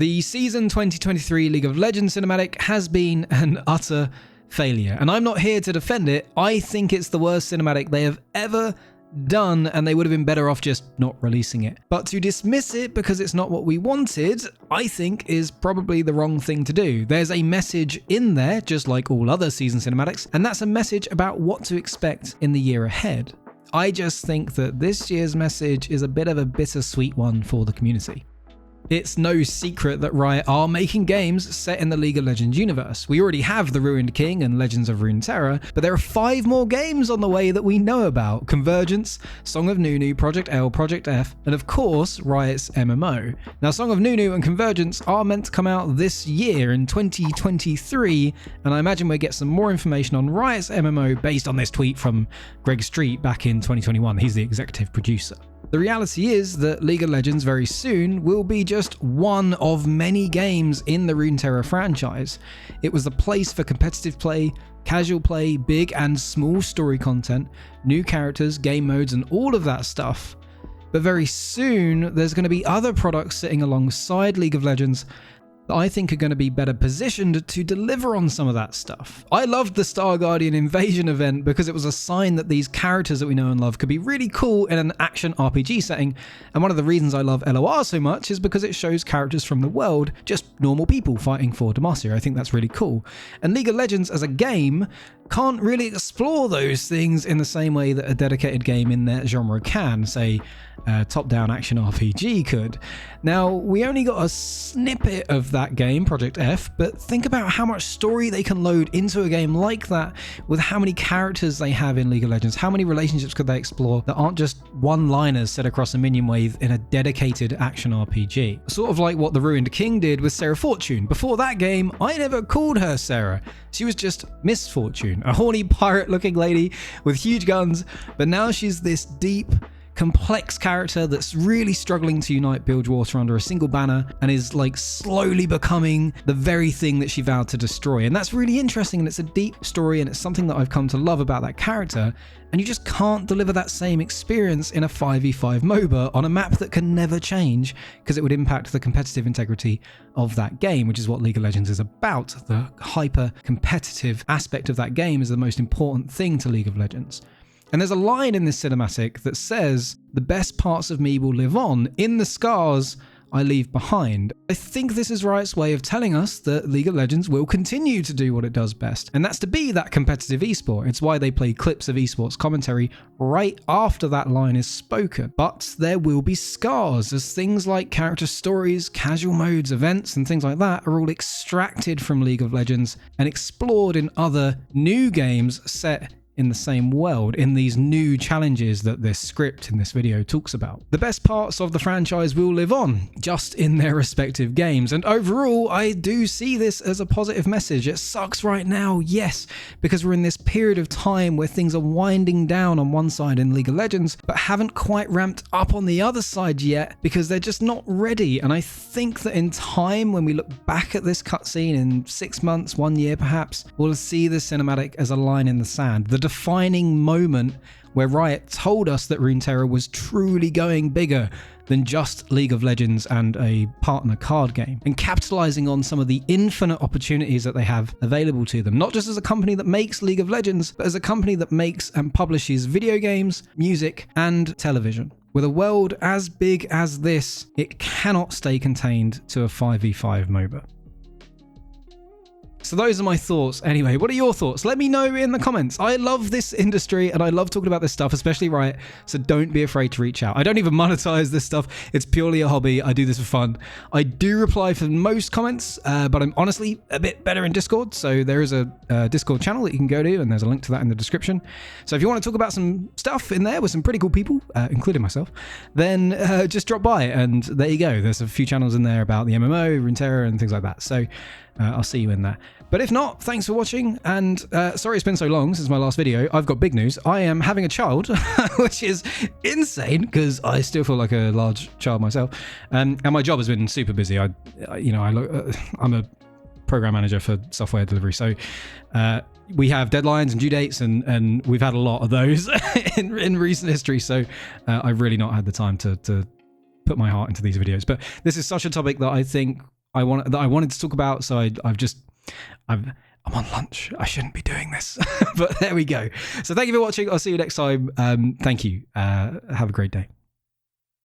The Season 2023 League of Legends cinematic has been an utter failure, and I'm not here to defend it. I think it's the worst cinematic they have ever done, and they would have been better off just not releasing it. But to dismiss it because it's not what we wanted, I think is probably the wrong thing to do. There's a message in there, just like all other season cinematics, and that's a message about what to expect in the year ahead. I just think that this year's message is a bit of a bittersweet one for the community. It's no secret that Riot are making games set in the League of Legends universe. We already have The Ruined King and Legends of Runeterra, but there are 5 more games on the way that we know about. Convergence, Song of Nunu, Project L, Project F, and of course, Riot's MMO. Now, Song of Nunu and Convergence are meant to come out this year in 2023, and I imagine we'll get some more information on Riot's MMO based on this tweet from Greg Street back in 2021. He's the executive producer. The reality is that League of Legends very soon will be just one of many games in the Runeterra franchise. It was the place for competitive play, casual play, big and small story content, new characters, game modes, and all of that stuff. But very soon, there's going to be other products sitting alongside League of Legends that I think are going to be better positioned to deliver on some of that stuff. I loved the Star Guardian Invasion event because it was a sign that these characters that we know and love could be really cool in an action RPG setting, and one of the reasons I love LOR so much is because it shows characters from the world, just normal people fighting for Demacia. I think that's really cool. And League of Legends as a game can't really explore those things in the same way that a dedicated game in that genre can, say top-down action RPG could. Now, we only got a snippet of that game, Project F, but think about how much story they can load into a game like that with how many characters they have in League of Legends. How many relationships could they explore that aren't just one-liners set across a minion wave in a dedicated action RPG? Sort of like what The Ruined King did with Sarah Fortune. Before that game, I never called her Sarah. She was just Miss Fortune, a horny pirate-looking lady with huge guns, but now she's this deep, complex character that's really struggling to unite Bilgewater under a single banner and is like slowly becoming the very thing that she vowed to destroy. And that's really interesting, and it's a deep story, and it's something that I've come to love about that character, and you just can't deliver that same experience in a 5v5 MOBA on a map that can never change because it would impact the competitive integrity of that game, which is what League of Legends is about. The hyper competitive aspect of that game is the most important thing to League of Legends. And there's a line in this cinematic that says, "The best parts of me will live on in the scars I leave behind." I think this is Riot's way of telling us that League of Legends will continue to do what it does best, and that's to be that competitive esport. It's why they play clips of esports commentary right after that line is spoken. But there will be scars, as things like character stories, casual modes, events, and things like that are all extracted from League of Legends and explored in other new games set in the same world, in these new challenges that this script in this video talks about. The best parts of the franchise will live on, just in their respective games, and overall, I do see this as a positive message. It sucks right now, yes, because we're in this period of time where things are winding down on one side in League of Legends, but haven't quite ramped up on the other side yet, because they're just not ready. And I think that in time, when we look back at this cutscene in 6 months, 1 year perhaps, we'll see this cinematic as a line in the sand. The defining moment where Riot told us that Runeterra was truly going bigger than just League of Legends and a partner card game, and capitalizing on some of the infinite opportunities that they have available to them, not just as a company that makes League of Legends, but as a company that makes and publishes video games, music, and television. With a world as big as this, it cannot stay contained to a 5v5 MOBA. So those are my thoughts. Anyway, what are your thoughts? Let me know in the comments. I love this industry and I love talking about this stuff, especially Riot, so don't be afraid to reach out. I don't even monetize this stuff. It's purely a hobby. I do this for fun. I do reply for most comments, but I'm honestly a bit better in Discord. So there is a Discord channel that you can go to, and there's a link to that in the description. So if you want to talk about some stuff in there with some pretty cool people, including myself, then just drop by, and there you go. There's a few channels in there about the MMO, Runeterra, and things like that. So I'll see you in there. But if not, thanks for watching, and sorry it's been so long since my last video. I've got big news. I am having a child, which is insane because I still feel like a large child myself, and my job has been super busy. I'm a program manager for software delivery, so we have deadlines and due dates, and we've had a lot of those in recent history, so I've really not had the time to put my heart into these videos. But this is such a topic that I think I wanted to talk about. So I'm on lunch. I shouldn't be doing this, but there we go. So thank you for watching. I'll see you next time. Thank you. Have a great day.